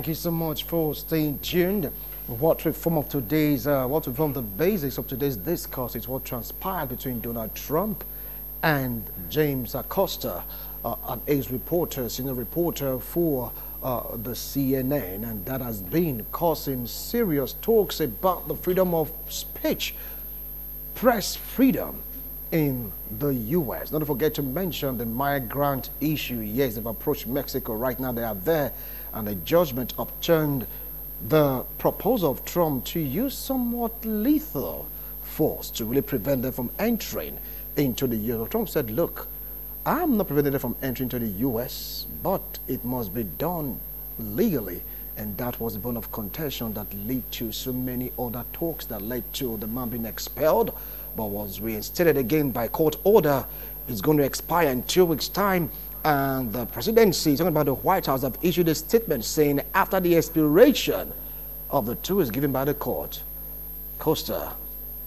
Thank you so much for staying tuned. What will form the basics of today's discourse is what transpired between Donald Trump and James Acosta, an ex-reporter, senior reporter for the CNN, and that has been causing serious talks about the freedom of speech, press freedom in the U.S. Don't forget to mention the migrant issue. Yes, they've approached Mexico. Right now they are there, and a judgment upturned the proposal of Trump to use somewhat lethal force to really prevent them from entering into the U.S. Trump said, look, I'm not preventing them from entering into the U.S., but it must be done legally. And that was the bone of contention that led to so many other talks that led to the man being expelled, but was reinstated again by court order. It's going to expire in 2 weeks' time. And the presidency, talking about the White House, have issued a statement saying after the expiration of the 2 weeks given by the court, Costa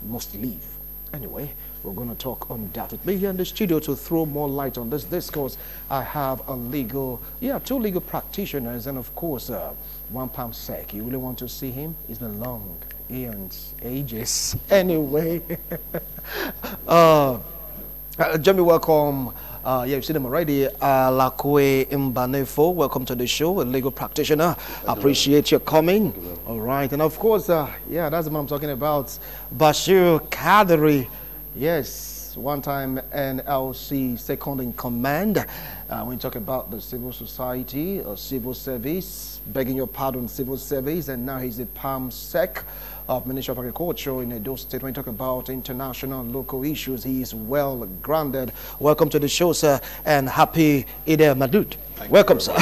must leave. Anyway, we're going to talk on that. With me here in the studio to throw more light on this discourse, I have two legal practitioners, and of course, one palm sec. You really want to see him? It's been long, eons, ages. Anyway, Jamie, welcome. You've seen him already. Lakwe Mbanefo, welcome to the show, a legal practitioner. Appreciate your coming. All right, and of course, that's the man I'm talking about, Bashir Kadri. Yes, one-time NLC second in command. When you talk about the civil society or civil service, begging your pardon, civil service, and now he's the palm sec of Ministry of Agriculture in Edo State. When you talk about international local issues, he is well grounded. Welcome to the show, sir, and happy Eid al-Madud. Welcome, sir.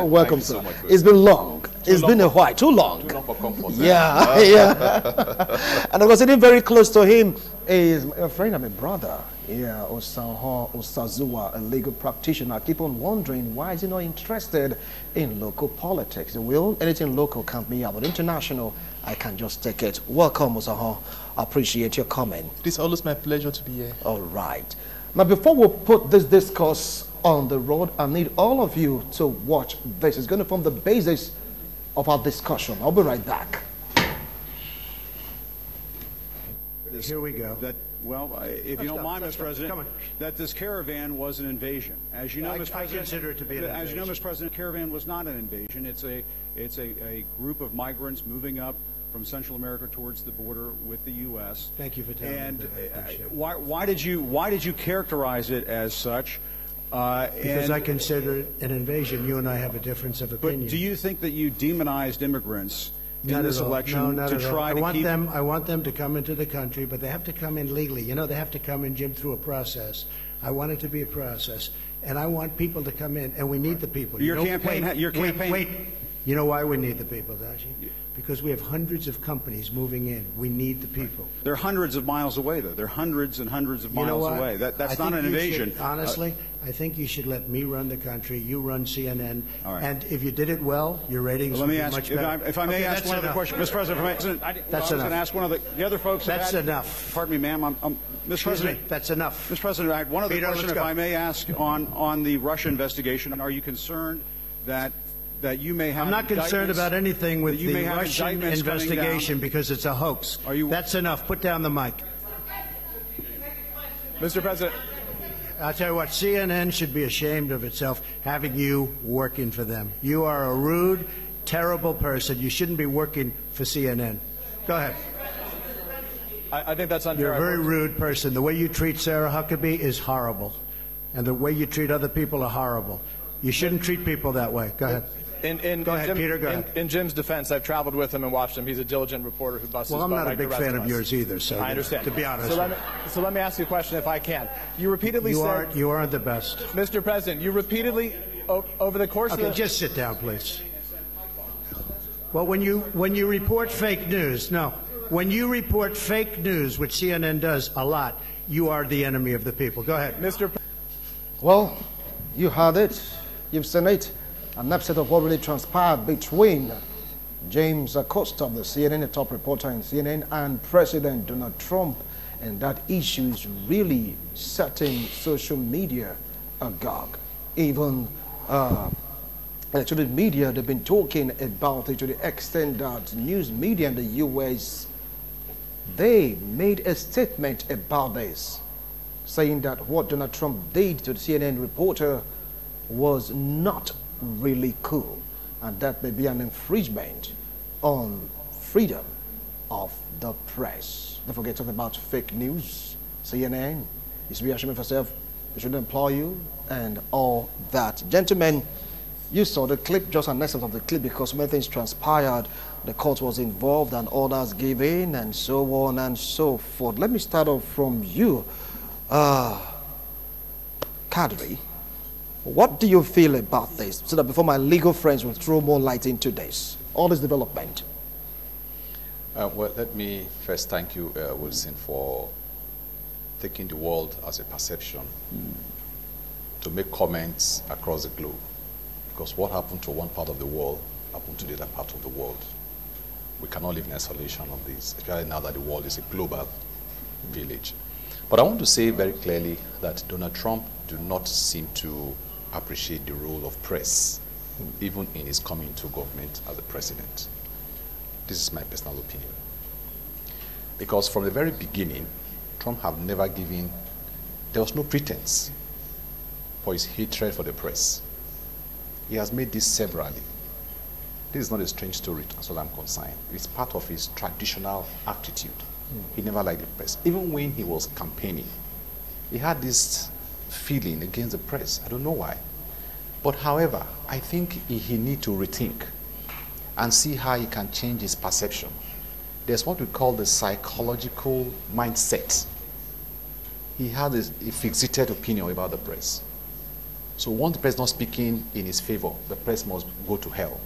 Welcome, sir. So it's been long. It's been a while. Too long. Too long for comfort. Yeah, yeah. And I was sitting very close to him is a friend of my brother. Yeah, Osanho Osazua, a legal practitioner. I keep on wondering, why is he not interested in local politics? Will anything local count me out, but international, I can just take it. Welcome, Osanho. I appreciate your comment. It's always my pleasure to be here. All right. Now, before we put this discourse on the road, I need all of you to watch this. It's going to form the basis of our discussion. I'll be right back. Here we go. Well, if you don't mind, Mr. President, that this caravan was an invasion. As you know, Mr. President, I consider it to be an invasion. As you know, Mr. President, caravan was not an invasion. It's a group of migrants moving up from Central America towards the border with the U.S. Thank you for telling me that. Why did you characterize it as such? Because I consider it an invasion. You and I have a difference of opinion. But do you think that you demonized immigrants in this election to try to keep... I want them to come into the country, but they have to come in legally. You know, they have to come in, Jim, through a process. I want it to be a process, and I want people to come in, and we need the people. Your campaign... Wait. You know why we need the people, don't you? Because we have hundreds of companies moving in. We need the people. They're hundreds of miles away, though. They're hundreds and hundreds of miles away. That's not an invasion. Honestly, I think you should let me run the country. You run CNN. All right. And if you did it well, your ratings would be much better. If I may ask one other question. Mr. President, that's enough. I was going to ask one of the other folks. That's enough. Pardon me, ma'am. Mr. President, that's enough. Mr. President, I had one other question, if I may ask, on the Russia investigation. Are you concerned that you may have... I'm not concerned about anything with the Russian investigation because it's a hoax. That's enough. Put down the mic. Mr. President. I'll tell you what, CNN should be ashamed of itself having you working for them. You are a rude, terrible person. You shouldn't be working for CNN. Go ahead. I think that's unfair. You're a very rude person. The way you treat Sarah Huckabee is horrible. And the way you treat other people are horrible. You shouldn't treat people that way. Go ahead. Go ahead, Peter, go ahead. In Jim's defense, I've traveled with him and watched him. He's a diligent reporter who busts his butt. Well, I'm not a big fan of yours either, so I understand. To be honest. So let me ask you a question, if I can. You repeatedly said... You aren't the best. Mr. President, you repeatedly, over the course of the... Okay, just sit down, please. Well, when you report fake news, when you report fake news, which CNN does a lot, you are the enemy of the people. Go ahead. Well, you heard it. You've seen it. An episode of what really transpired between James Acosta of the CNN, the top reporter in CNN, and President Donald Trump. And that issue is really setting social media agog. Even electronic media, they've been talking about it to the extent that news media in the US, they made a statement about this, saying that what Donald Trump did to the CNN reporter was not really cool, and that may be an infringement on freedom of the press. Don't forget to talk about fake news, CNN, you should be ashamed of yourself, they shouldn't employ you, and all that. Gentlemen, you saw the clip, just an essence of the clip, because many things transpired. The court was involved and orders given and so on and so forth. Let me start off from you. Kadri, what do you feel about this? So that before my legal friends will throw more light into this, all this development. Well, let me first thank you, Wilson, for taking the world as a perception to make comments across the globe. Because what happened to one part of the world happened to the other part of the world. We cannot live in isolation on this, especially now that the world is a global village. But I want to say very clearly that Donald Trump do not seem to appreciate the role of press, even in his coming into government as a president. This is my personal opinion. Because from the very beginning, Trump have never given, there was no pretense for his hatred for the press. He has made this severally. This is not a strange story as far as I'm concerned. It's part of his traditional attitude. He never liked the press. Even when he was campaigning, he had this feeling against the press. I don't know why. But however, I think he needs to rethink and see how he can change his perception. There's what we call the psychological mindset. He had a fixated opinion about the press. So once the press is not speaking in his favor, the press must go to hell.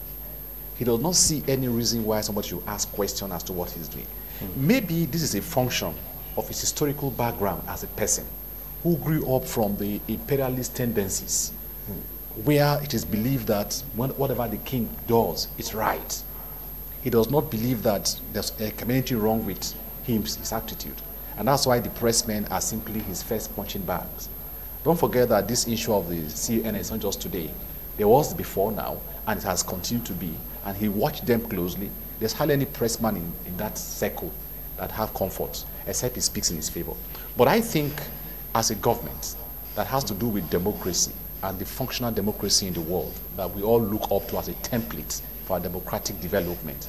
He does not see any reason why somebody should ask questions as to what he's doing. Maybe this is a function of his historical background as a person who grew up from the imperialist tendencies, where it is believed that whatever the king does is right. He does not believe that there's a community wrong with him, his attitude. And that's why the pressmen are simply his first punching bags. Don't forget that this issue of the CNN is not just today. There was before now, and it has continued to be. And he watched them closely. There's hardly any pressman in that circle that have comfort, except he speaks in his favor. But I think as a government that has to do with democracy and the functional democracy in the world that we all look up to as a template for our democratic development,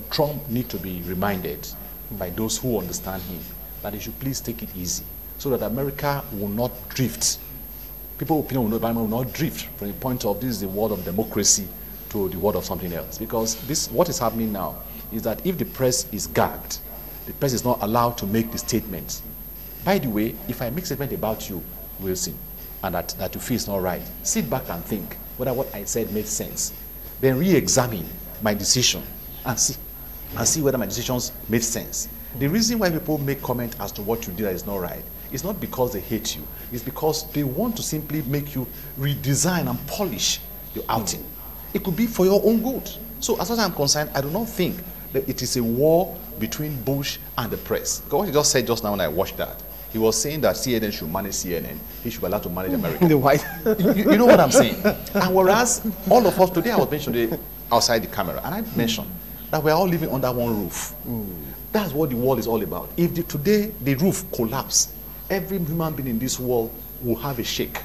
Trump needs to be reminded by those who understand him that he should please take it easy, so that America will not drift. People's opinion will not drift from the point of this is the world of democracy to the world of something else. Because what is happening now is that if the press is gagged, the press is not allowed to make the statements. By the way, if I make a statement about you, Wilson, and that you feel it's not right, sit back and think whether what I said made sense. Then re-examine my decision and see whether my decisions made sense. The reason why people make comment as to what you did that is not right is not because they hate you. It's because they want to simply make you redesign and polish your outing. It could be for your own good. So as far as I'm concerned, I do not think that it is a war between Bush and the press. Because what he just said just now when I watched that, he was saying that CNN should manage CNN. He should be allowed to manage America. The white. you know what I'm saying? And whereas all of us today, I was mentioning outside the camera, and I mentioned that we're all living under one roof. That's what the world is all about. If today the roof collapses, every human being in this world will have a shake.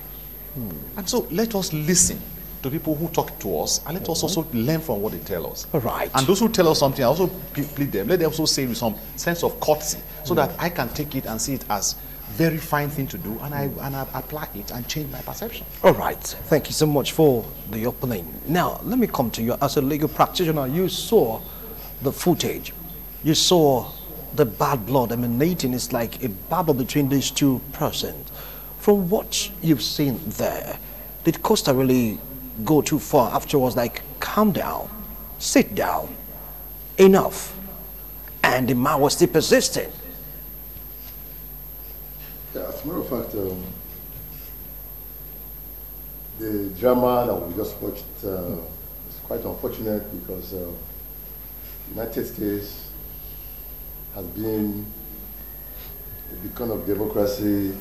And so let us listen to people who talk to us, and let us also learn from what they tell us. Right. And those who tell us something, I also plead them. Let them also say with some sense of courtesy, so that I can take it and see it as very fine thing to do, and I apply it and change my perception. All right. Thank you so much for the opening. Now, let me come to you. As a legal practitioner, you saw the footage. You saw the bad blood emanating. It's like a battle between these two persons. From what you've seen there, did Costa really go too far afterwards? Like, calm down, sit down, enough, and the man was still persistent? Yeah, as a matter of fact, the drama that we just watched is quite unfortunate, because the United States has been a beacon of democracy.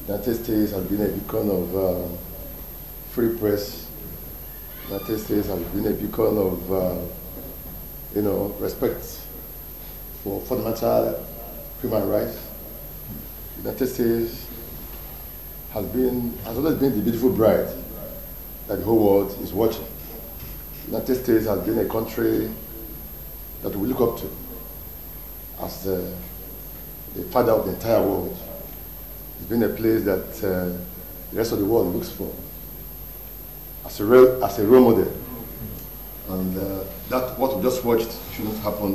The United States has been a beacon of free press. The United States has been a beacon of, respect for fundamental human rights. The United States has always been the beautiful bride that the whole world is watching. The United States has been a country that we look up to as the father of the entire world. It's been a place that the rest of the world looks for as a role model. And that what we just watched shouldn't happen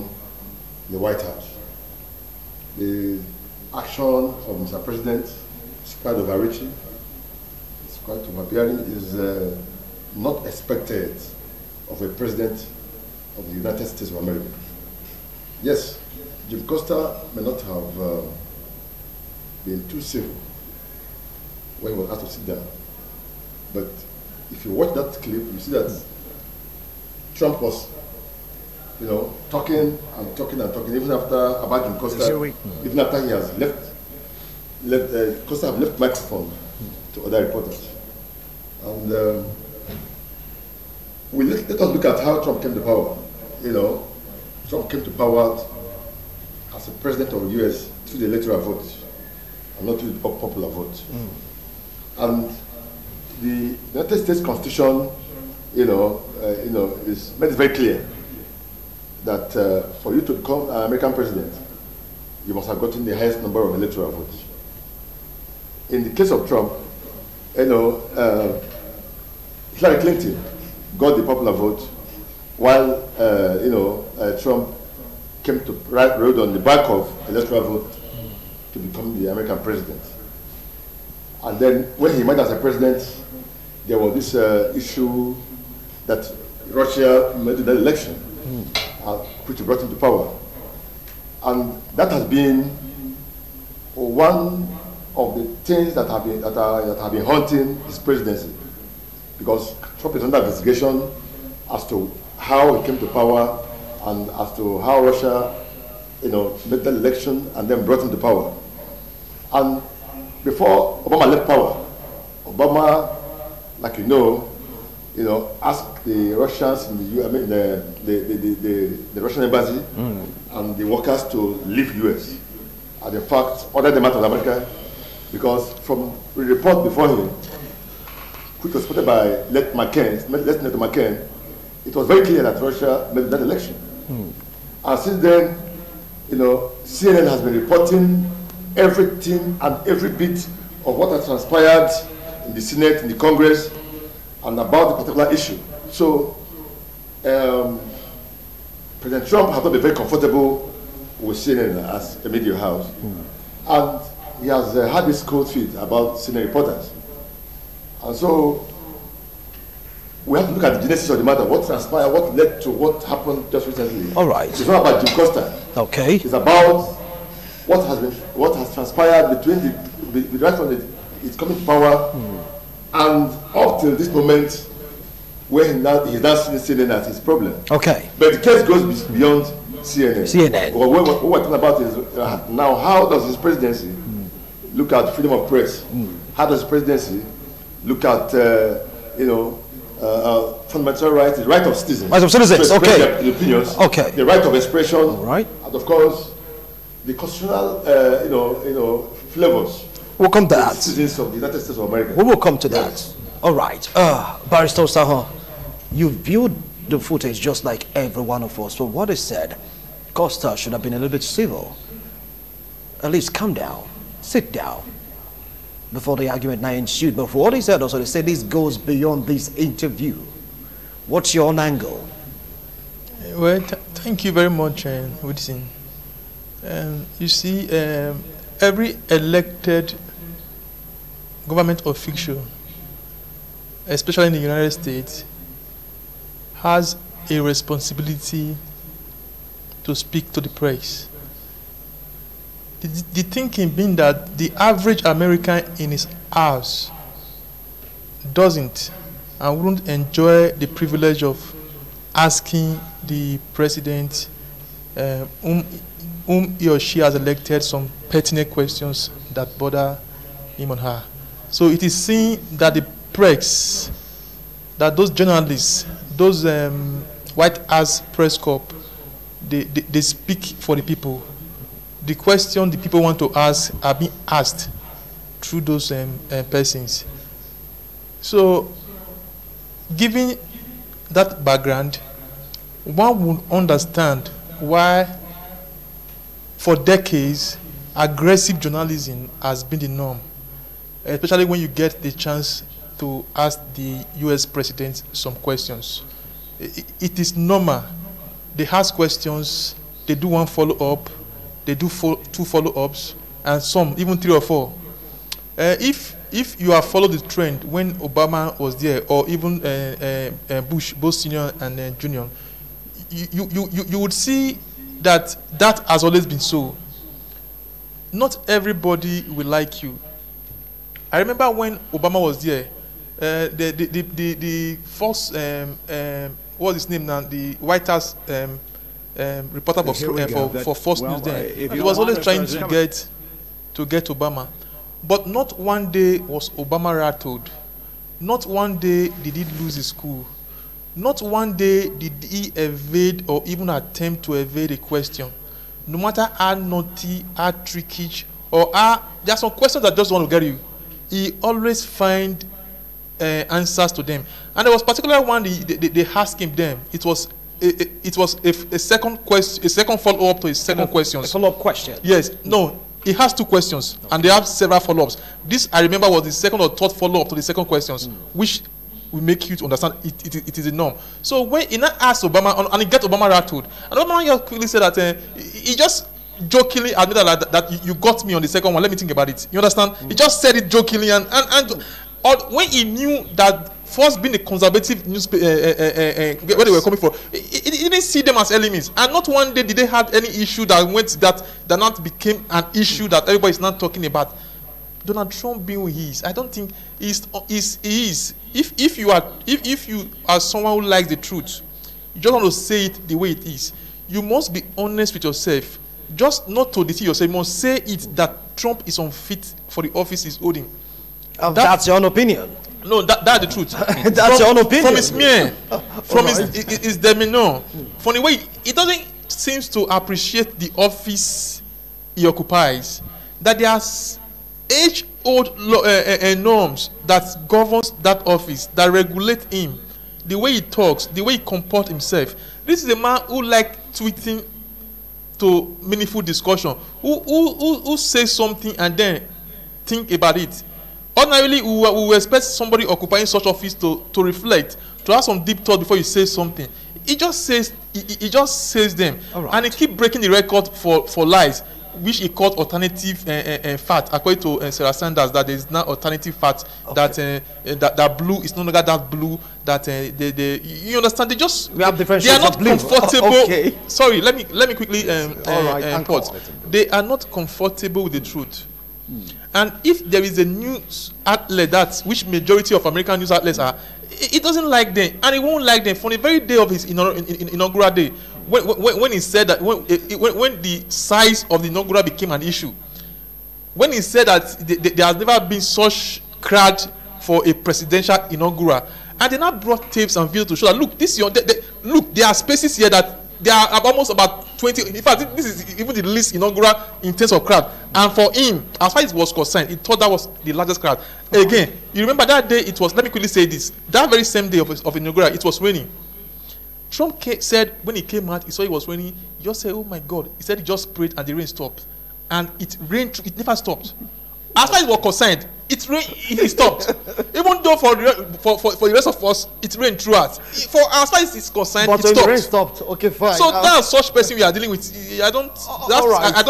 in the White House. The action of Mr. President is quite overreaching, it's quite overbearing, is not expected of a president of the United States of America. Yes, Jim Costa may not have been too civil when he was asked to sit down, but if you watch that clip, you see that Trump was, talking and talking and talking, even after about Jim Costa, even after he has left Costa have left microphone to other reporters. And let us look at how Trump came to power. Trump came to power as a president of the US through the electoral vote, and not through the popular vote. And the United States Constitution, is made it very clear that for you to become an American president, you must have gotten the highest number of electoral votes. In the case of Trump, Hillary Clinton got the popular vote, while Trump came to rode on the back of electoral vote to become the American president. And then when he emerged as a president, there was this issue that Russia made the election, which brought him to power. And that has been one of the things that have been haunting his presidency, because Trump is under investigation as to how he came to power and as to how Russia, made the election and then brought him to power. And before Obama left power, Obama, like asked the Russians in the Russian embassy and the workers to leave US. And in fact, ordered them out of America, because from the report before him, which was put by Lieutenant McCain, it was very clear that Russia made that election. And since then, CNN has been reporting everything and every bit of what has transpired in the Senate, in the Congress, and about the particular issue. So, President Trump has not been very comfortable with CNN as a media house. And he has had this cold feet about CNN reporters. And so, we have to look at the genesis of the matter, what transpired, what led to what happened just recently. All right. It's not about Jim Costa. Okay. It's about what has transpired between right from its coming to power and up till this moment, where he's now seeing CNN as his problem. Okay. But the case goes beyond CNN. What we're talking about is now, how does his presidency look at freedom of press? How does his presidency look at fundamental rights, the right of citizens? Right of citizens. To express their opinions. Okay. The right of expression. All right. And of course, the constitutional, flavors. We'll come to that. Citizens of the United States of America. We will come to that. All right. Barrister Saho, you viewed the footage just like every one of us. But what is said, Costa should have been a little bit civil. At least calm down, sit down, before the argument now ensued. But for what he said also, they said this goes beyond this interview. What's your own angle? Well, thank you very much, Woodson. You see, every elected government official, especially in the United States, has a responsibility to speak to the press. The thinking being that the average American in his house doesn't and wouldn't enjoy the privilege of asking the president whom he or she has elected some pertinent questions that bother him or her. So it is seen that the press that those journalists, those White House press corps, they speak for the people. The question the people want to ask are being asked through those persons. So, given that background, one would understand why, for decades, aggressive journalism has been the norm, especially when you get the chance to ask the U.S. president some questions. It is normal. They ask questions, they do one follow-up, they do two follow-ups, and some, even 3 or 4. If you have followed the trend when Obama was there, or even Bush, both senior and junior, you would see that has always been so. Not everybody will like you. I remember when Obama was there, the first what was his name now? The White House reporter for Fox News then. He was always trying to get Obama. But not one day was Obama rattled. Not one day did he lose his cool. Not one day did he evade or even attempt to evade a question. No matter how naughty, how tricky, or there are some questions that just want to get you. He always find answers to them. And there was particular one they asked him then. It was a second question, a second follow-up to his second question. A follow-up question. Yes. No. He has 2 questions, and they have several follow-ups. This, I remember, was the second or third follow-up to the second questions, which will make you to understand it is a norm. So when he now asked Obama, and he get Obama rattled, and Obama just quickly said that he just jokingly admitted that you got me on the second one. Let me think about it. You understand? He just said it jokingly, and when he knew that first being a conservative newspaper, where they were coming from, he didn't see them as enemies. And not one day did they have any issue that not became an issue that everybody is not talking about. Donald Trump being who he is, I don't think he is. If you are someone who likes the truth, you just want to say it the way it is. You must be honest with yourself. Just not to deceive yourself. You must say it that Trump is unfit for the office he's holding. That's your own opinion. No, that's the truth. That's your own opinion. From his mere, from his demeanor, from the way he doesn't seem to appreciate the office he occupies, that there are age-old norms that governs that office, that regulate him, the way he talks, the way he comports himself. This is a man who likes tweeting to meaningful discussion, who says something and then think about it. Ordinarily, we will expect somebody occupying such office to reflect, to have some deep thought before you say something. He just says them, right. And he keep breaking the record for lies, which he called alternative fact, according to Sarah Sanders, that there is now alternative fact, okay. that blue is no longer that blue. That you understand? We are not comfortable. Okay. Sorry, let me quickly quote. They are not comfortable with the truth. And if there is a news outlet which majority of American news outlets are, it doesn't like them, and it won't like them from the very day of his inaugural day, when he said that when the size of the inaugural became an issue, when he said that there has never been such crowd for a presidential inaugural, and they now brought tapes and videos to show that look, there are spaces here that there are almost about 20. In fact, this is even the least inaugural in terms of crowd. And for him, as far as it was concerned, he thought that was the largest crowd. Again, you remember that day, it was, let me quickly say this, that very same day of inaugural, it was raining. Trump said when he came out, he saw it was raining, he just said, oh my God. He said he just prayed and the rain stopped. And it rained, it never stopped. As far as it was concerned, it stopped. Even though for the rest of us, it rained throughout. For as far as it's concerned, it stopped. But the rain stopped. Okay, fine. So that's such person we are dealing with. I don't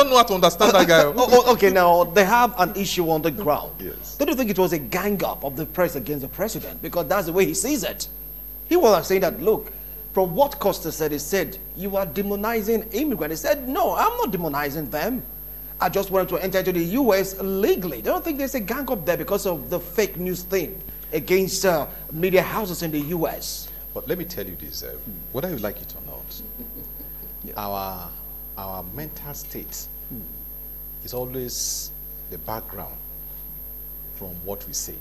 know how to understand that guy. Okay, now they have an issue on the ground. Yes. Don't you think it was a gang up of the press against the president? Because that's the way he sees it. He was saying that, look, from what Costa said, he said, you are demonizing immigrants. He said, no, I'm not demonizing them. I just wanted to enter into the U.S. legally. They don't think there's a gang up there because of the fake news thing against media houses in the U.S. But let me tell you this, whether you like it or not, yeah. our mental state is always the background from what we say.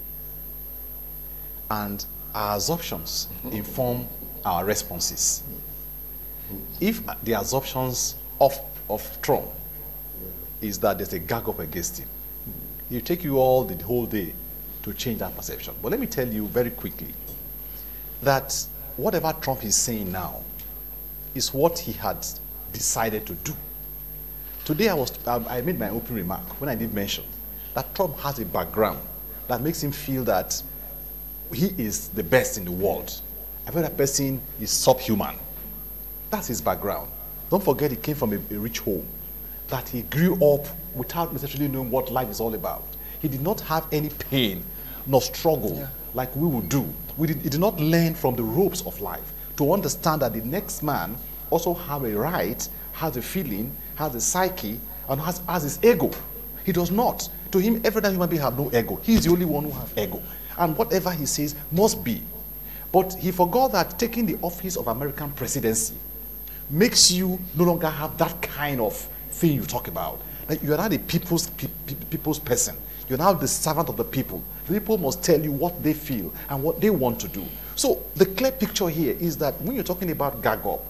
And our assumptions inform our responses. If the assumptions of Trump is that there's a gag up against him, it will take you all the whole day to change that perception. But let me tell you very quickly that whatever Trump is saying now is what he had decided to do. Today I made my opening remark when I did mention that Trump has a background that makes him feel that he is the best in the world. Every other person is subhuman. That's his background. Don't forget he came from a rich home, that he grew up without necessarily knowing what life is all about. He did not have any pain nor struggle like we would do. He did not learn from the ropes of life to understand that the next man also has a right, has a feeling, has a psyche, and has his ego. He does not. To him, every other human being has no ego. He's the only one who has ego. And whatever he says must be. But he forgot that taking the office of American presidency makes you no longer have that kind of thing you talk about. Like you are not a people's person. You're now the servant of the people. The people must tell you what they feel and what they want to do. So the clear picture here is that when you're talking about gag up,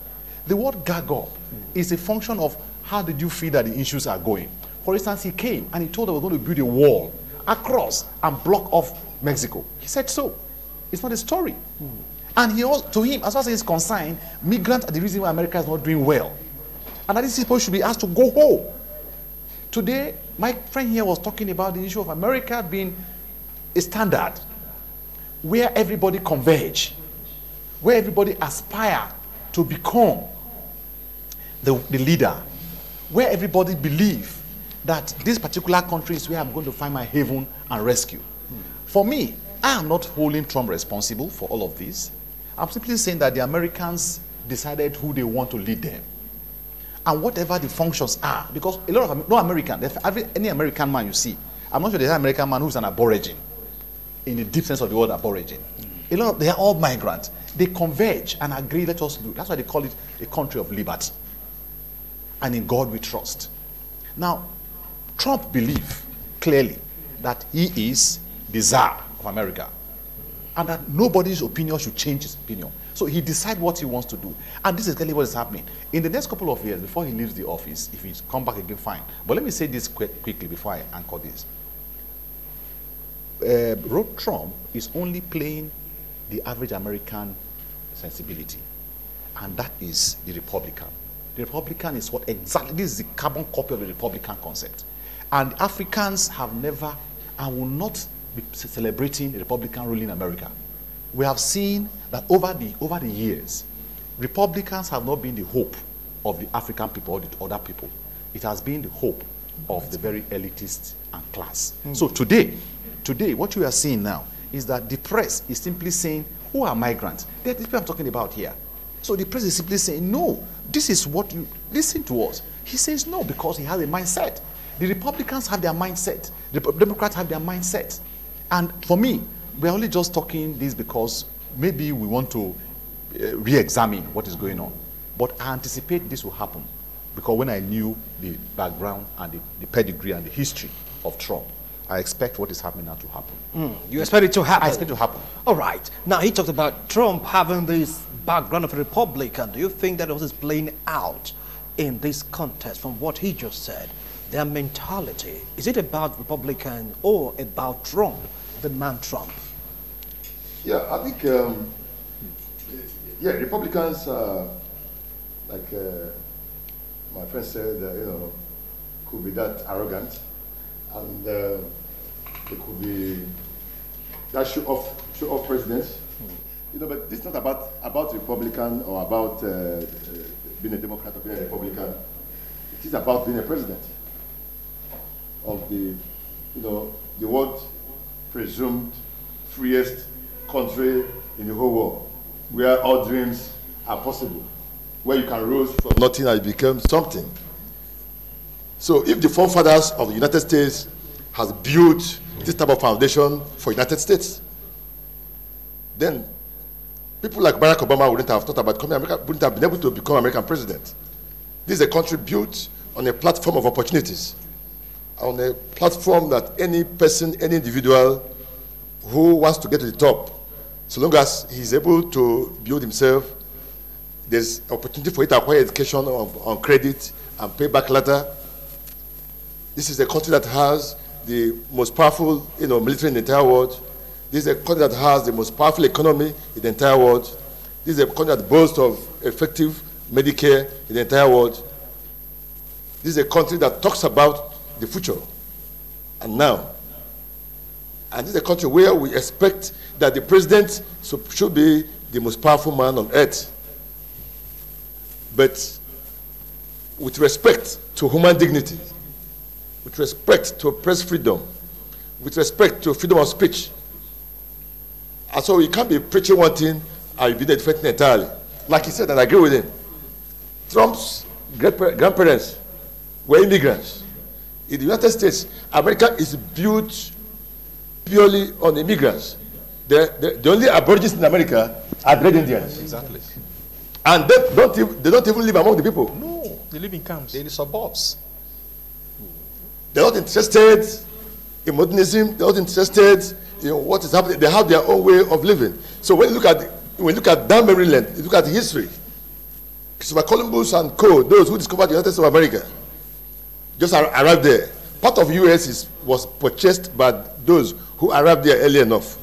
the word gag up is a function of how did you feel that the issues are going. For instance, he came and he told them we're going to build a wall across and block off Mexico. He said so. It's not a story. And he also, to him, as far as he's concerned, migrants are the reason why America is not doing well. And that these people should be asked to go home. Today, my friend here was talking about the issue of America being a standard where everybody converge, where everybody aspire to become the leader, where everybody believe that this particular country is where I'm going to find my haven and rescue. For me, I am not holding Trump responsible for all of this. I'm simply saying that the Americans decided who they want to lead them. And whatever the functions are, because a lot of, no American, any American man you see, I'm not sure there's an American man who's an aborigine, in the deep sense of the word aborigine. A lot of, they are all migrants. They converge and agree, let us do. That's why they call it a country of liberty. And in God we trust. Now, Trump believes clearly that he is the czar of America and that nobody's opinion should change his opinion. So he decides what he wants to do. And this is clearly what is happening. In the next couple of years, before he leaves the office, if he's come back again, fine. But let me say this quickly before I anchor this. Trump is only playing the average American sensibility. And that is the Republican. The Republican is what exactly, this is the carbon copy of the Republican concept. And Africans have never and will not be celebrating the Republican rule in America. We have seen that over the years, Republicans have not been the hope of the African people or the other people. It has been the hope of the very elitist and class. So today, what you are seeing now is that the press is simply saying, who are migrants? They're the people I'm talking about here. So the press is simply saying, no, this is what you, listen to us. He says no because he has a mindset. The Republicans have their mindset. The Democrats have their mindset. And for me, we're only just talking this because maybe we want to re-examine what is going on. But I anticipate this will happen because when I knew the background and the pedigree and the history of Trump, I expect what is happening now to happen. You expect it to happen? I expect it to happen. All right. Now, he talked about Trump having this background of a Republican. Do you think that also is playing out in this contest from what he just said? Their mentality, is it about Republican or about Trump, the man Trump? Yeah, I think, yeah, Republicans, like my friend said, you know, could be that arrogant, and they could be that show off presidents. You know, but this is not about Republican or about being a Democrat or being a Republican. It is about being a president of the, you know, the world presumed freest country in the whole world, where all dreams are possible, where you can rise from nothing and become something. So if the forefathers of the United States has built this type of foundation for United States, then people like Barack Obama wouldn't have thought about becoming American, wouldn't have been able to become American president. This is a country built on a platform of opportunities, on a platform that any person, any individual who wants to get to the top So long as he's able to build himself, there's opportunity for you to acquire education on credit and pay back later. This is a country that has the most powerful, military in the entire world. This is a country that has the most powerful economy in the entire world. This is a country that boasts of effective Medicare in the entire world. This is a country that talks about the future and now. And this is a country where we expect that the president should be the most powerful man on earth. But with respect to human dignity, with respect to press freedom, with respect to freedom of speech. And so you can't be preaching one thing and you'll be different entirely. Like he said, and I agree with him, Trump's grandparents were immigrants. In the United States, America is built purely on immigrants. The only aborigines in America are Red Indians. Exactly. And they don't even live among the people. No, they live in camps. They're in the suburbs. They're not interested in modernism. They're not interested in what is happening. They have their own way of living. So when you look at Dan Maryland, you look at the history. Christopher Columbus and co, those who discovered the United States of America, just arrived there. Part of the U.S. was purchased by those who arrived there early enough.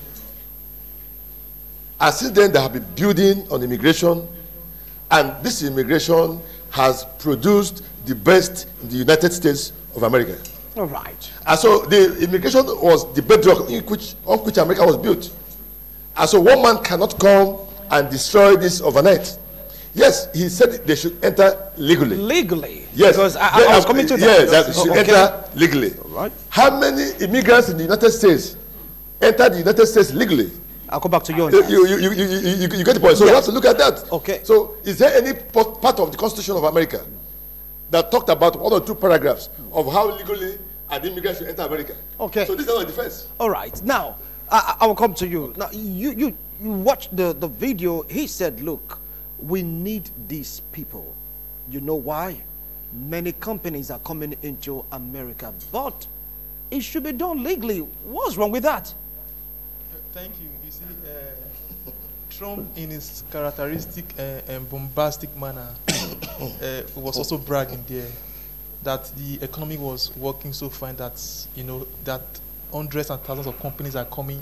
And since then, they have been building on immigration, and this immigration has produced the best in the United States of America. All right. And so the immigration was the bedrock on which America was built. And so one man cannot come and destroy this overnight. Yes, he said they should enter legally. Legally? Yes. Because I was coming to that. Yes, that they should enter legally. All right. How many immigrants in the United States entered the United States legally? I'll come back to you on You that. you get the point. So you have to look at that. Okay. So is there any part of the Constitution of America that talked about 1 or 2 paragraphs of how legally an immigrant should enter America? Okay. So this is not a defense. All right. Now, I will come to you. Now, you watched the video. He said, look, we need these people. You know why? Many companies are coming into America, but it should be done legally. What's wrong with that? Thank you. You see, Trump, in his characteristic and bombastic manner, was also bragging there that the economy was working so fine that, that hundreds and thousands of companies are coming,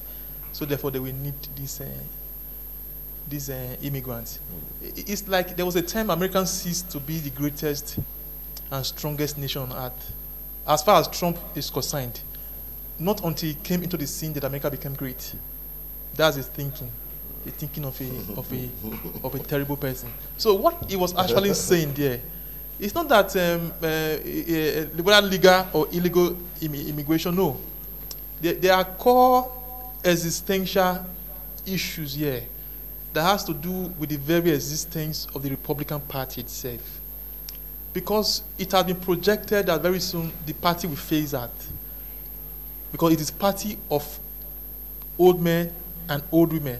so therefore they will need these immigrants. It's like there was a time Americans ceased to be the greatest and strongest nation on earth. As far as Trump is concerned, not until he came into the scene that America became great. That's his thinking. The thinking of a terrible person. So what he was actually saying there, it's not that whether legal or illegal immigration. No, there are core existential issues here that has to do with the very existence of the Republican Party itself. Because it has been projected that very soon the party will phase out. Because it is party of old men and old women.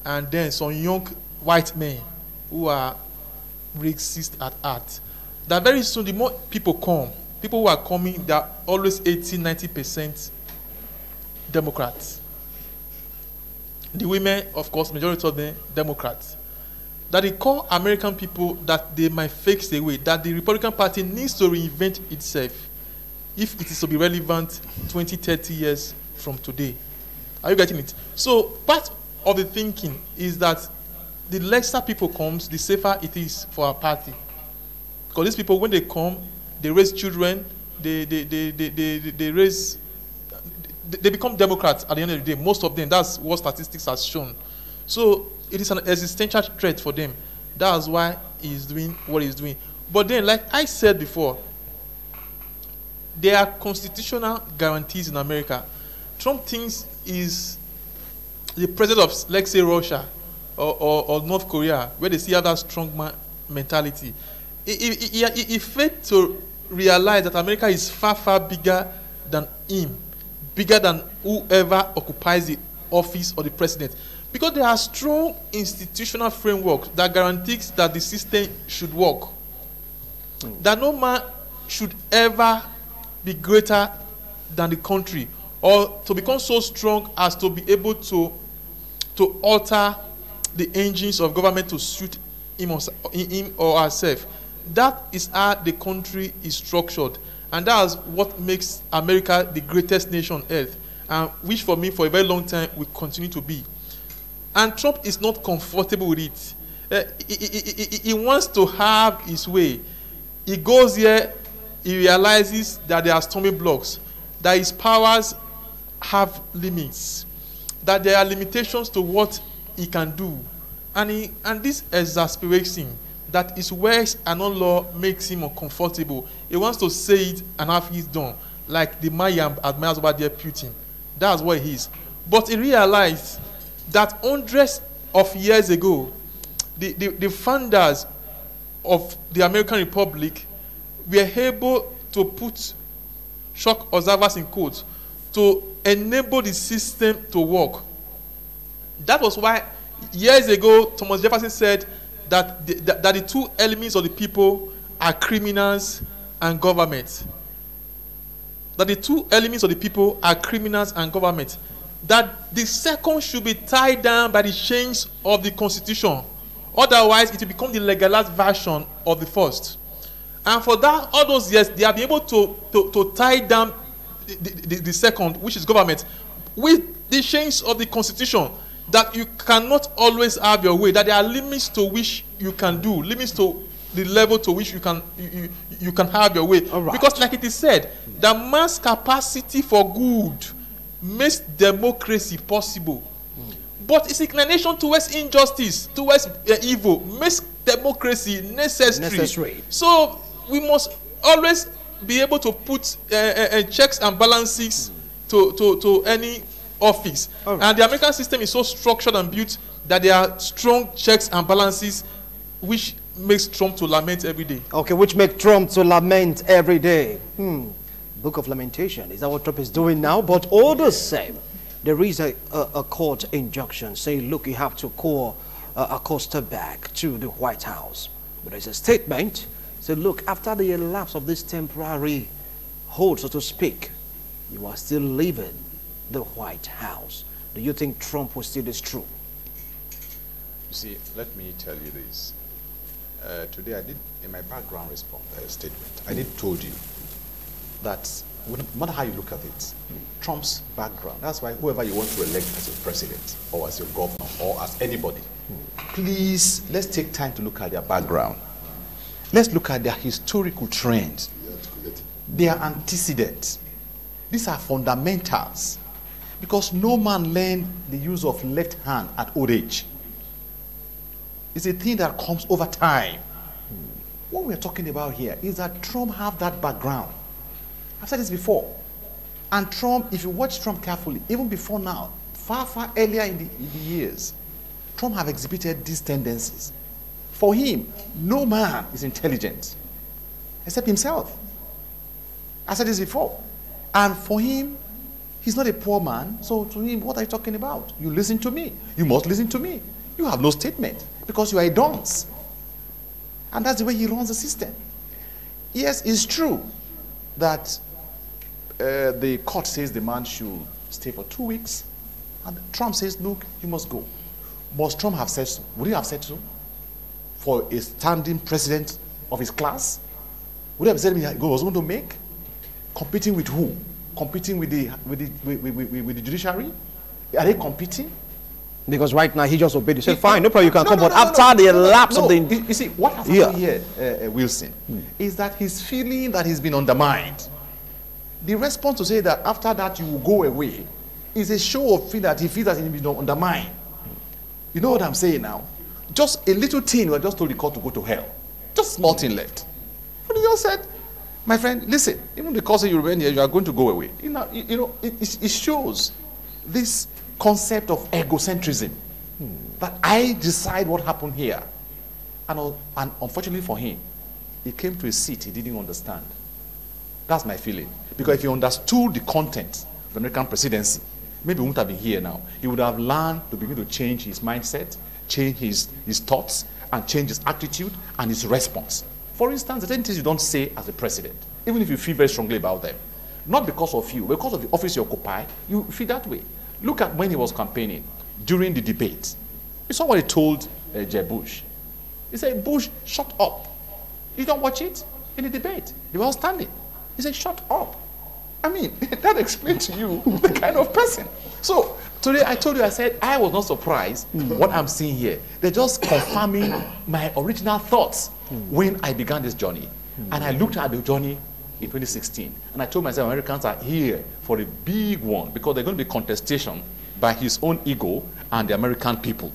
And then some young white men who are racist at heart. That very soon the more people come, people who are coming, they are always 80–90% Democrats. The women, of course, majority of them Democrats. That they call American people that they might fake the way, that the Republican Party needs to reinvent itself if it is to be relevant 20–30 years from today. Are you getting it? So part of the thinking is that the lesser people comes, the safer it is for our party. Because these people, when they come, they raise children, they become Democrats at the end of the day. Most of them, that's what statistics has shown. So it is an existential threat for them. That's why he's doing what he's doing. But then, like I said before, there are constitutional guarantees in America. Trump thinks is the president of, let's say, Russia or North Korea, where they see have that strong mentality. He failed to realize that America is far, far bigger than him, bigger than whoever occupies the office or the president. Because there are strong institutional frameworks that guarantees that the system should work. That no man should ever be greater than the country or to become so strong as to be able to to alter the engines of government to suit him or herself. That is how the country is structured. And that is what makes America the greatest nation on earth, and which for me, for a very long time, will continue to be. And Trump is not comfortable with it. He wants to have his way. He goes here, he realizes that there are stumbling blocks, that his powers have limits, that there are limitations to what he can do. And this exasperates him, that his words and not law makes him uncomfortable. He wants to say it and have it done, like the man he admires over there, Putin. That's what he is. But he realized that hundreds of years ago, the founders of the American Republic were able to put shock observers in quotes to enable the system to work. That was why years ago Thomas Jefferson said that the two elements of the people are criminals and government. That the two elements of the people are criminals and government. That the second should be tied down by the chains of the Constitution. Otherwise, it will become the legalized version of the first. And for that, all those years, they have been able to tie down the second, which is government, with the chains of the Constitution. That you cannot always have your way. That there are limits to which you can do, limits to the level to which you can have your way. Right. Because, like it is said, the man's capacity for good makes democracy possible. But its inclination towards injustice, towards evil, makes democracy necessary. So we must always be able to put checks and balances to any office. Right. And the American system is so structured and built that there are strong checks and balances, which makes Trump to lament every day. Okay, which makes Trump to lament every day. Book of Lamentation. Is that what Trump is doing now? But all the same, there is a court injunction saying, look, you have to call Acosta back to the White House. But there's a statement saying, look, after the elapse of this temporary hold, so to speak, you are still leaving the White House. Do you think Trump will see this true? You see, let me tell you this. Today I did, in my background statement, I did told you that no matter how you look at it, Trump's background, that's why whoever you want to elect as your president or as your governor or as anybody, please, let's take time to look at their background. Let's look at their historical trends, their antecedents. These are fundamentals, because no man learned the use of left hand at old age. It's a thing that comes over time. What we're talking about here is that Trump have that background. I've said this before. And Trump, if you watch Trump carefully, even before now, far earlier in the years, Trump have exhibited these tendencies. For him, no man is intelligent except himself. I said this before. And for him, he's not a poor man. So to him, what are you talking about? You listen to me. You must listen to me. You have no statement because you are a dunce. And that's the way he runs the system. Yes, it's true that the court says the man should stay for 2 weeks. And Trump says, look, you must go. Must Trump have said so? Would he have said so? For a standing president of his class? Would he have said he was going to make? Competing with who? Competing with the judiciary? Are they competing? Because right now he just obeyed. He said, fine, no problem, you can come. But after the lapse of the... You see, what has happened here, Wilson, is that he's feeling that he's been undermined. The response to say that after that you will go away is a show of feeling that he feels that he's been undermined. You know what I'm saying now? Just a little thing, we just told the court to go to hell. Just small thing left. But he just said, my friend, listen, even the court said you remain here, you are going to go away. It shows this concept of egocentrism. That I decide what happened here. And unfortunately for him, he came to a seat he didn't understand. That's my feeling. Because if he understood the content of the American presidency, maybe he wouldn't have been here now. He would have learned to begin to change his mindset, change his thoughts, and change his attitude and his response. For instance, the things you don't say as a president, even if you feel very strongly about them, not because of you, because of the office you occupy, you feel that way. Look at when he was campaigning. during the debate. You saw what he told Jeb Bush. He said, Bush, shut up. You don't watch it in the debate. They were all standing. He said, shut up. I mean, that explains to you the kind of person. So today I told you, I said, I was not surprised what I'm seeing here. They're just confirming my original thoughts when I began this journey. And I looked at the journey in 2016. And I told myself, Americans are here for a big one because there's going to be contestation by his own ego and the American people.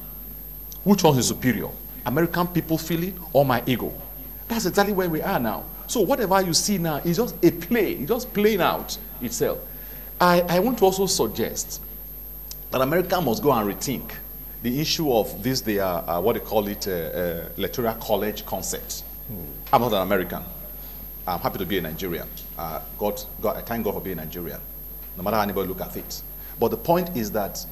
Which one is superior? American people feel it or my ego? That's exactly where we are now. So whatever you see now is just a play. It's just playing out itself. I want to also suggest that America must go and rethink the issue of this, what they call it, electoral college concept. I'm not an American. I'm happy to be a Nigerian. I thank God for being a Nigerian, no matter how anybody look at it. But the point is that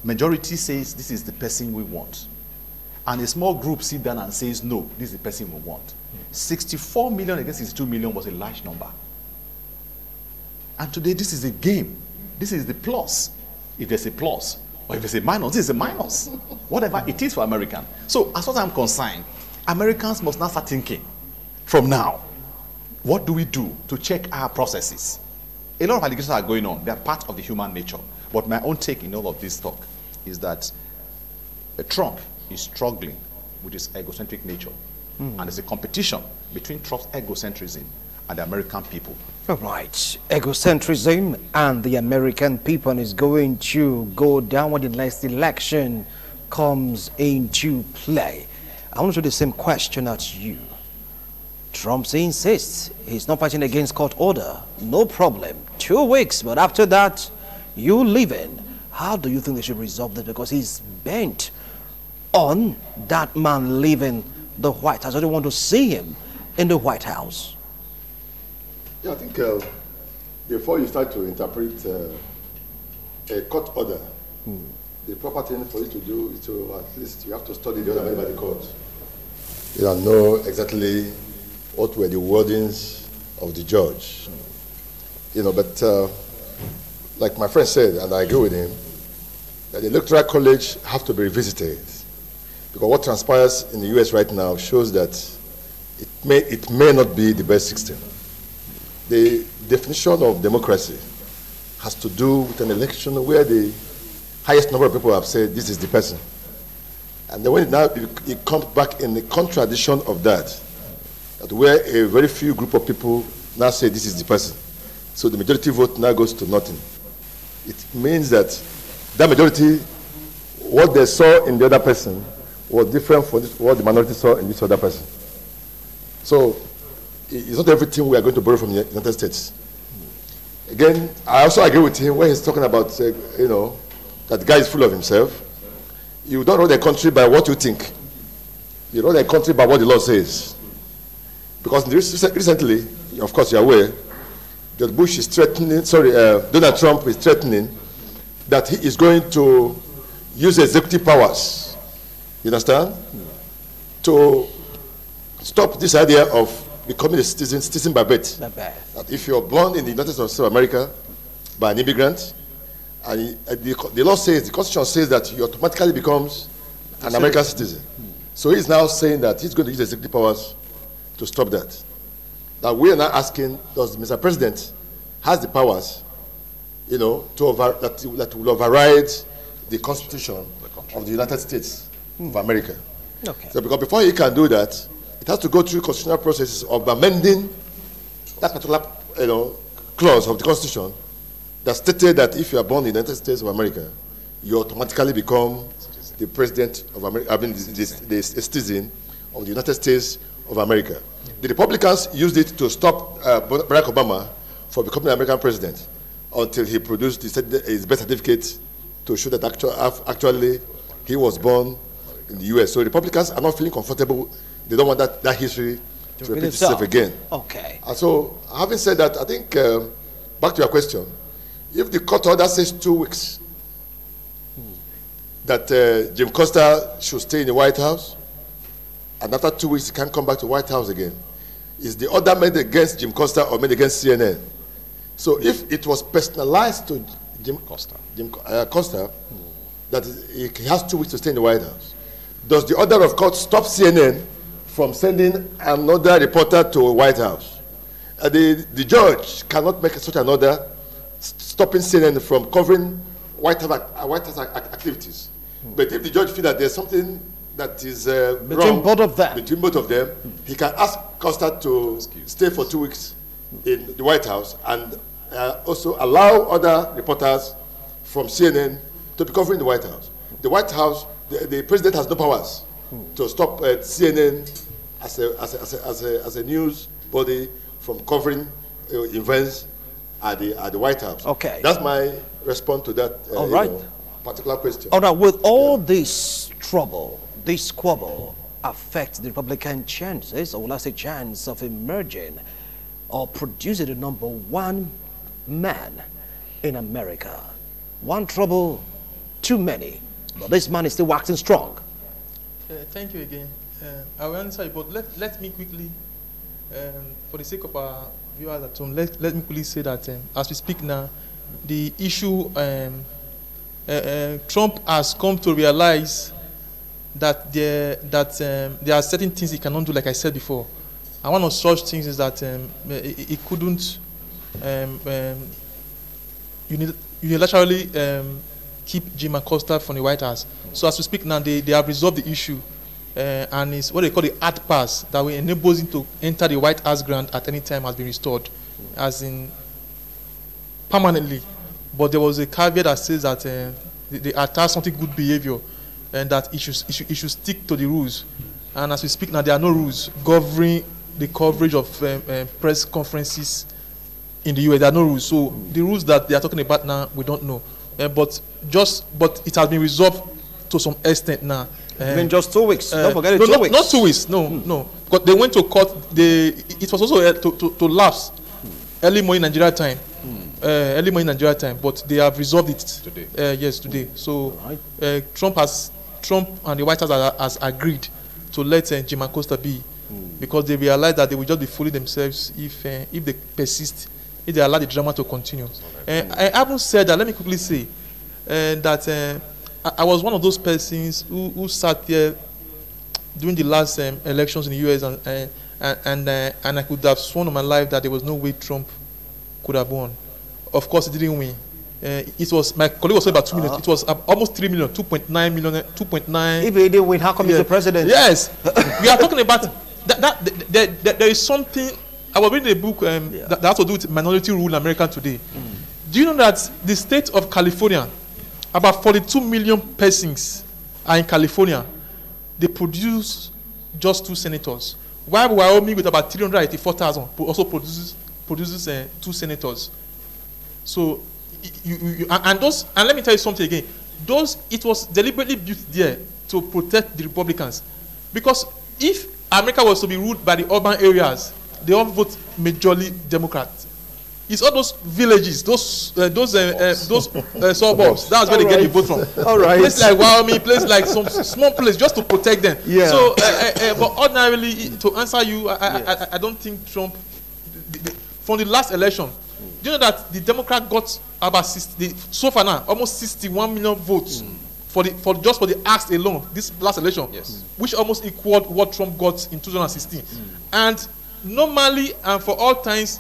majority says this is the person we want. And a small group sit down and says, no, this is the person we want. 64 million against 62 million was a large number. And today, this is a game. This is the plus. If there's a plus, or if there's a minus, this is a minus. Whatever it is for American. So, as far as I'm concerned, Americans must now start thinking from now, what do we do to check our processes? A lot of allegations are going on. They are part of the human nature. But my own take in all of this talk is that Trump is struggling with his egocentric nature. And there's a competition between Trump's egocentrism and the American people. All right. Egocentrism and the American people is going to go down when the next election comes into play. I want to do the same question at you. Trump insists he's not fighting against court order. No problem. 2 weeks, but after that, you leave in. How do you think they should resolve this? Because he's bent on that man leaving the White House. I don't want to see him in the White House. Yeah, I think before you start to interpret a court order, the proper thing for you to do is to at least you have to study the order made by the court. You don't know exactly what were the wordings of the judge. You know, but like my friend said, and I agree with him, that the Electoral College have to be revisited. Because what transpires in the US right now shows that it may not be the best system. The definition of democracy has to do with an election where the highest number of people have said this is the person. And then when it comes back in the contradiction of that where a very few group of people now say this is the person. So the majority vote now goes to nothing. It means that that majority, what they saw in the other person was different from what the minority saw in this other person. So it's not everything we are going to borrow from the United States. Again, I also agree with him when he's talking about, you know, that the guy is full of himself. You don't run the country by what you think. You run the country by what the law says. Because recently, of course you're aware, that Bush is threatening, Donald Trump is threatening that he is going to use executive powers, you understand, to stop this idea of becoming a citizen by birth. That if you're born in the United States of America by an immigrant, and the law says, the Constitution says that he automatically becomes an American citizen. So he's now saying that he's going to use executive powers to stop that. That we are now asking, does Mr. President has the powers, you know, that will override the Constitution of the United States of America. Okay. So because before he can do that, it has to go through constitutional processes of amending that particular, you know, clause of the Constitution that stated that if you are born in the United States of America, you automatically become the president of America, I mean, the citizen of the United States of America. The Republicans used it to stop Barack Obama from becoming an American president until he produced his birth certificate to show that actually he was born in the U.S. So Republicans are not feeling comfortable. They don't want that history to repeat itself again. Okay. And so, having said that, I think, back to your question, if the court order says 2 weeks, that Jim Costa should stay in the White House, and after 2 weeks he can't come back to the White House again, is the order made against Jim Costa or made against CNN? So if it was personalized to Jim Costa, that he has 2 weeks to stay in the White House, does the order of court stop CNN from sending another reporter to the White House? The judge cannot make such an order stopping CNN from covering White House activities. But if the judge feels that there's something that is wrong between both of them, he can ask Costa to stay for 2 weeks in the White House and also allow other reporters from CNN to be covering the White House. The White House, the president has no powers to stop CNN as a news body from covering events at the White House. Okay. That's my response to that all right. Particular question. All right, with all this trouble, this squabble affects the Republican chances, or will I say chance of emerging or producing the #1 man in America. One trouble, too many. But this man is still waxing strong. Thank you again. I will answer you, but let me quickly, for the sake of our viewers at home, let me quickly say that as we speak now, the issue, Trump has come to realize that there are certain things he cannot do, like I said before. And one of such things is that he couldn't unilaterally keep Jim Acosta from the White House. So as we speak now, they have resolved the issue, and it's what they call the hard pass that will enable him to enter the White House grant at any time has been restored, as in permanently. But there was a caveat that says that they attach something good behavior, and that it should stick to the rules. And as we speak now, there are no rules governing the coverage of press conferences in the US. There are no rules. So the rules that they are talking about now, we don't know. But it has been resolved to some extent now. In just 2 weeks. Don't forget it. 2 weeks. Not 2 weeks. No. Because they went to court. It was also to lapse early morning Nigeria time. Early morning Nigeria time. But they have resolved it today. Yes, today. So Trump and the White House has agreed to let Jim Acosta be, because they realize that they will just be fooling themselves if they persist, if they allow the drama to continue. I haven't said that. Let me quickly say that I was one of those persons who sat there during the last elections in the US, and I could have sworn on my life that there was no way Trump could have won. Of course, he didn't win. It was, my colleague was saying about 2 million. It was almost 3 million, 2.9 million, 2.9. If he didn't win, how come he's the president? Yes, we are talking about that. There is something. I was reading a book that has to do with minority rule in America today. Do you know that the state of California, about 42 million persons are in California? They produce just 2 senators. While Wyoming, with about 384,000, also produces 2 senators. So, and let me tell you something again. It was deliberately built there to protect the Republicans, because if America was to be ruled by the urban areas, they all vote majorly Democrat. It's all those villages, those suburbs. That's where they get the vote from. All right. Places like Wyoming, places like some small place, just to protect them. Yeah. So, but ordinarily, to answer you, I don't think Trump, from the last election, do you know that the Democrat got about 60, so far now, almost 61 million votes for the acts alone, this last election, which almost equaled what Trump got in 2016. And normally, and for all times,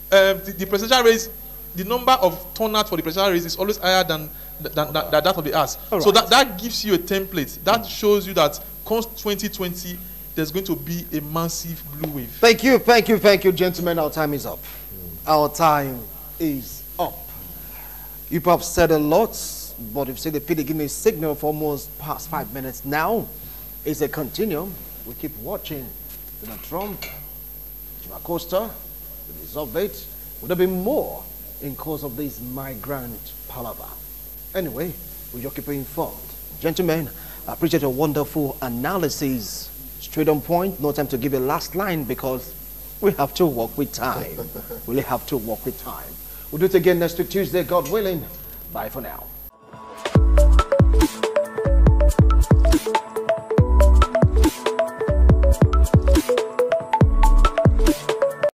the presidential race, the number of turnout for the presidential race is always higher than that of the House. Right. So that gives you a template. That shows you that comes 2020, there's going to be a massive blue wave. Thank you, gentlemen. Our time is up. Our time is up. You perhaps said a lot, but if say the PD give me a signal for almost past 5 minutes now, it's a continuum. We keep watching Donald Trump, Jim Acosta, the resolve it. Would there be more in course of this migrant palaver? Anyway, we just keep you informed. Gentlemen, I appreciate your wonderful analysis. Straight on point, no time to give a last line because we have to work with time. We'll have to work with time. We'll do it again next week, Tuesday, God willing. Bye for now.